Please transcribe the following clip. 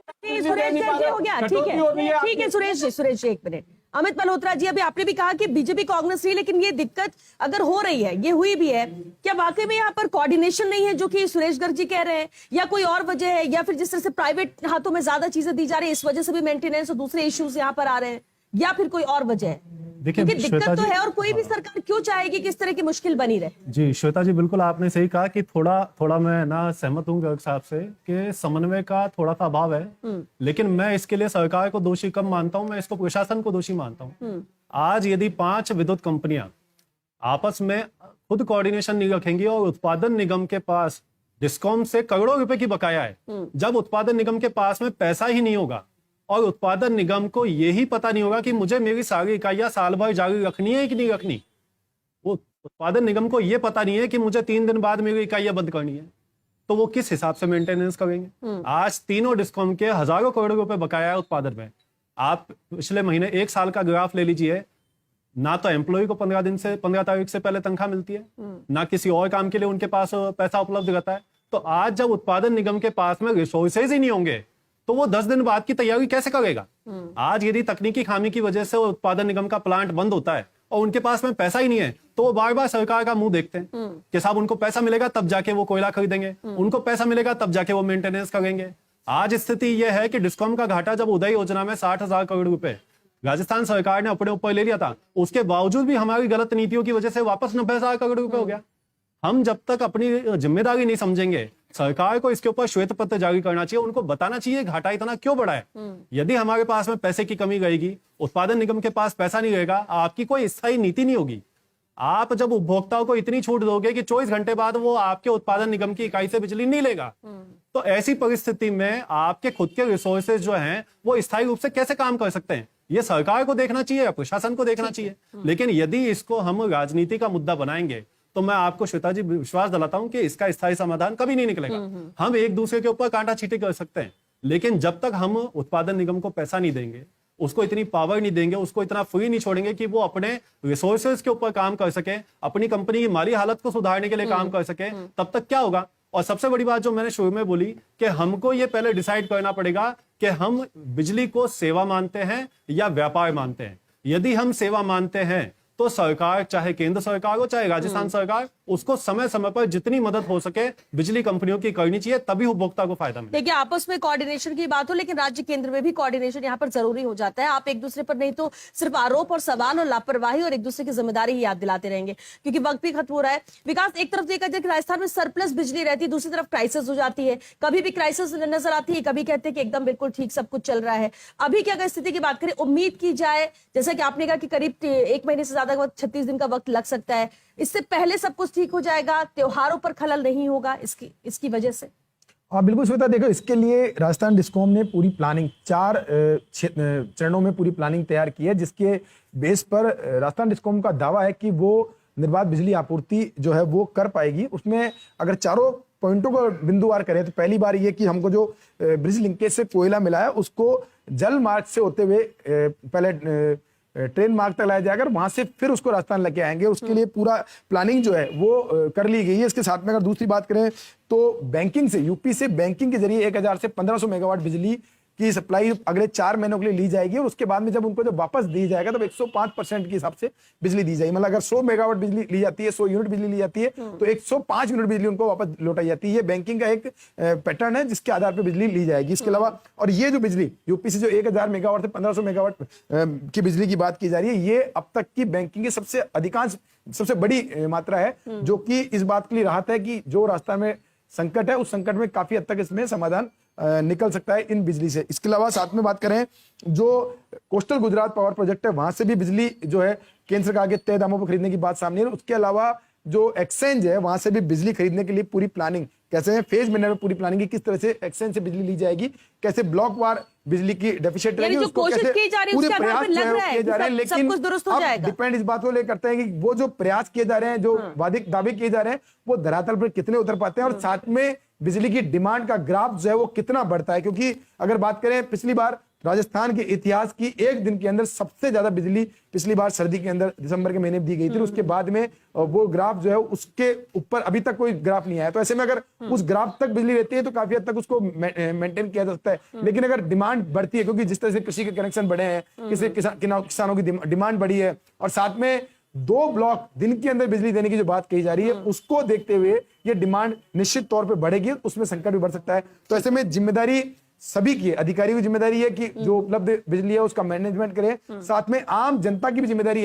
सुरेश जी हो गया, ठीक है सुरेश जी एक मिनट। अमित मल्होत्रा जी, अभी आपने भी कहा कि बीजेपी कांग्रेस रही, लेकिन ये दिक्कत अगर हो रही है, ये हुई भी है, क्या वाकई में यहाँ पर कोऑर्डिनेशन नहीं है जो कि सुरेश गर्ग जी कह रहे हैं, या कोई और वजह है, या फिर जिस तरह से प्राइवेट हाथों में ज्यादा चीजें दी जा रही है इस वजह से भी मेंटेनेंस और दूसरे इश्यूज यहाँ पर आ रहे हैं, या फिर कोई और वजह है? देखिए दिक्कत तो है, और कोई भी सरकार क्यों चाहेगी कि इस तरह की मुश्किल बनी रहे? जी श्वेता जी, बिल्कुल आपने सही कहा कि थोड़ा मैं ना सहमत हूँ गर्ग साहब से कि समन्वय का थोड़ा सा अभाव है, लेकिन मैं इसके लिए सरकार को दोषी कम मानता हूँ, मैं इसको प्रशासन को दोषी मानता हूँ। आज यदि 5 विद्युत कंपनियां आपस में खुद कोऑर्डिनेशन नहीं रखेंगी और उत्पादन निगम के पास डिस्कॉम से करोड़ों रुपए की बकाया है, जब उत्पादन निगम के पास में पैसा ही नहीं होगा और उत्पादन निगम को यही पता नहीं होगा कि मुझे मेरी सारी इकाइयां साल भर जारी रखनी है कि नहीं रखनी, वो उत्पादन निगम को यह पता नहीं है कि मुझे 3 दिन बाद मेरी इकाइयां बंद करनी है, तो वो किस हिसाब से मेंटेनेंस करेंगे? आज तीनों डिस्कॉम के हजारों करोड़ रुपए बकाया है उत्पादन में। आप पिछले महीने 1 साल का ग्राफ ले लीजिए, ना तो एम्प्लॉय को 15 तारीख से पहले तनख्वाह मिलती है, ना किसी और काम के लिए उनके पास पैसा उपलब्ध रहता है। तो आज जब उत्पादन निगम के पास में रिसोर्सेज ही नहीं होंगे तो वो 10 दिन बाद की तैयारी कैसे करेगा? आज यदि तकनीकी खामी की वजह से उत्पादन निगम का प्लांट बंद होता है और उनके पास में पैसा ही नहीं है, तो वो बार बार सरकार का मुंह देखते हैं कि साहब उनको पैसा मिलेगा तब जाके वो कोयला खरीदेंगे, उनको पैसा मिलेगा तब जाके वो मेंटेनेंस करेंगे। आज स्थिति यह है कि डिस्कॉम का घाटा जब उदय योजना में 60,000 करोड़ रुपए राजस्थान सरकार ने अपने ऊपर ले लिया था, उसके बावजूद भी हमारी गलत नीतियों की वजह से वापस 90,000 करोड़ रुपए हो गया। हम जब तक अपनी जिम्मेदारी नहीं समझेंगे, सरकार को इसके ऊपर श्वेत पत्र जारी करना चाहिए, उनको बताना चाहिए घाटा इतना क्यों बढ़ा है। यदि हमारे पास में पैसे की कमी रहेगी, उत्पादन निगम के पास पैसा नहीं रहेगा, आपकी कोई स्थायी नीति नहीं होगी। आप जब उपभोक्ताओं को इतनी छूट दोगे कि 24 घंटे बाद वो आपके उत्पादन निगम की इकाई से बिजली नहीं लेगा, तो ऐसी परिस्थिति में आपके खुद के रिसोर्सेज जो हैं वो स्थायी रूप से कैसे काम कर सकते हैं? ये सरकार को देखना चाहिए या प्रशासन को देखना चाहिए। लेकिन यदि इसको हम राजनीति का मुद्दा बनाएंगे तो मैं आपको श्वेता जी विश्वास दिलाता हूं कि इसका स्थायी समाधान कभी नहीं निकलेगा। हम एक दूसरे के ऊपर कांटा छींटी कर सकते हैं, लेकिन जब तक हम उत्पादन निगम को पैसा नहीं देंगे, उसको इतनी पावर नहीं देंगे, उसको इतना फ्री नहीं छोड़ेंगे कि वो अपने रिसोर्सेज के ऊपर काम कर सके, अपनी कंपनी की माली हालत को सुधारने के लिए काम कर सके, तब तक क्या होगा? और सबसे बड़ी बात जो मैंने शुरू में बोली कि हमको ये पहले डिसाइड करना पड़ेगा कि हम बिजली को सेवा मानते हैं या व्यापार मानते हैं। यदि हम सेवा मानते हैं तो सरकार, चाहे केंद्र सरकार हो चाहे राजस्थान सरकार, उसको समय समय पर जितनी मदद हो सके बिजली कंपनियों की करनी चाहिए, तभी उपभोक्ता को फायदा मिले। देखिए, आपस में कोऑर्डिनेशन की बात हो, लेकिन राज्य केंद्र में भी कोऑर्डिनेशन यहाँ पर जरूरी हो जाता है। आप एक दूसरे पर नहीं तो सिर्फ आरोप और सवाल और लापरवाही और एक दूसरे की जिम्मेदारी ही याद दिलाते रहेंगे, क्योंकि वक्त भी खत्म हो रहा है। विकास, एक तरफ देखा जाए कि राजस्थान में सरप्लस बिजली रहती है, दूसरी तरफ क्राइसिस हो जाती है, कभी भी क्राइसिस नजर आती है, कभी कहते हैं कि एकदम बिल्कुल ठीक सब कुछ चल रहा है। अभी की अगर स्थिति की बात करें, उम्मीद की जाए, जैसा कि आपने कहा कि करीब 1 महीने से ज्यादा 36 दिन का वक्त लग सकता है, इससे पहले सब कुछ ठीक हो जाएगा, त्योहारों पर खलल नहीं होगा इसकी वजह से? हाँ बिल्कुल श्वेता, देखो इसके लिए राजस्थान डिस्कॉम ने पूरी प्लानिंग 4 चरणों में पूरी प्लानिंग तैयार की है, जिसके बेस पर राजस्थान डिस्कॉम का दावा है कि वो निर्बाध बिजली आपूर्ति जो है वो कर पाएगी। उसमें अगर चारों पॉइंटों को बिंदुवार करें तो पहली बार ये कि हमको जो ब्रिज लिंकेज से कोयला मिला है उसको जल मार्ग से होते हुए पहले ट्रेन मार्ग तक लाया जाएगा, वहां से फिर उसको राजस्थान लेके आएंगे। उसके लिए पूरा प्लानिंग जो है वो कर ली गई है। इसके साथ में अगर दूसरी बात करें तो बैंकिंग से, यूपी से बैंकिंग के जरिए 1000 से 1500 मेगावाट बिजली की सप्लाई अगले 4 महीनों के लिए ली जाएगी, और उसके बाद में जब उनको जब वापस दी जाएगा तब 105% के हिसाब से बिजली दी जाएगी। मतलब अगर 100 मेगावाट बिजली ली जाती है, 100 यूनिट बिजली ली जाती है, तो 105 यूनिट बिजली उनको वापस लौटाई जाती है। ये बैंकिंग का एक पैटर्न है जिसके आधार पर बिजली ली जाएगी। इसके अलावा और ये जो बिजली यूपी से जो 1000 मेगावाट से 1500 मेगावाट की बिजली की बात की जा रही है, ये अब तक की बैंकिंग की सबसे बड़ी मात्रा है, जो कि इस बात के लिए राहत है कि जो राजस्थान में संकट है उस संकट में काफी हद तक इसमें समाधान निकल सकता है इन बिजली से। इसके अलावा साथ में बात करें, जो कोस्टल गुजरात पावर प्रोजेक्ट है वहां से भी बिजली जो है केंद्र सरकार के तय दामों पर खरीदने की बात सामने है। उसके अलावा जो एक्सचेंज है वहां से भी बिजली खरीदने के लिए पूरी प्लानिंग, कैसे है फेज मैनर में पूरी प्लानिंग है, किस तरह से एक्सचेंज से बिजली ली जाएगी, कैसे ब्लॉक वार बिजली की डेफिशिएंट रहेगी, उसको कैसे पूरे प्रयास किए जा रहे हैं। लेकिन अब डिपेंड इस बात को लेकर करते हैं कि वो जो प्रयास किए जा रहे हैं, जो दावे किए जा रहे हैं, वो धरातल पर कितने उतर पाते हैं, और साथ में बिजली की डिमांड का ग्राफ जो है वो कितना बढ़ता है। क्योंकि अगर बात करें पिछली बार राजस्थान के इतिहास की एक दिन के अंदर सबसे ज्यादा बिजली पिछली बार सर्दी के अंदर दिसंबर के महीने में दी गई थी। उसके बाद में वो ग्राफ जो है उसके ऊपर अभी तक कोई ग्राफ नहीं आया। तो ऐसे में अगर उस ग्राफ तक बिजली रहती है तो काफी हद तक उसको मेंटेन किया जा सकता है। लेकिन अगर डिमांड बढ़ती है, क्योंकि जिस तरह से कृषि के कनेक्शन बढ़े हैं, किसानों की डिमांड बढ़ी है, और साथ में 2 ब्लॉक दिन के अंदर बिजली देने की जो बात कही जा रही है, उसको देखते हुए ये डिमांड निश्चित तौर पे बढ़ेगी, उसमें संकट भी बढ़ सकता है। तो ऐसे में जिम्मेदारी सभी की है, अधिकारियों की जिम्मेदारी है कि जो उपलब्ध बिजली है उसका मैनेजमेंट करें, साथ में आम जनता की भी जिम्मेदारी है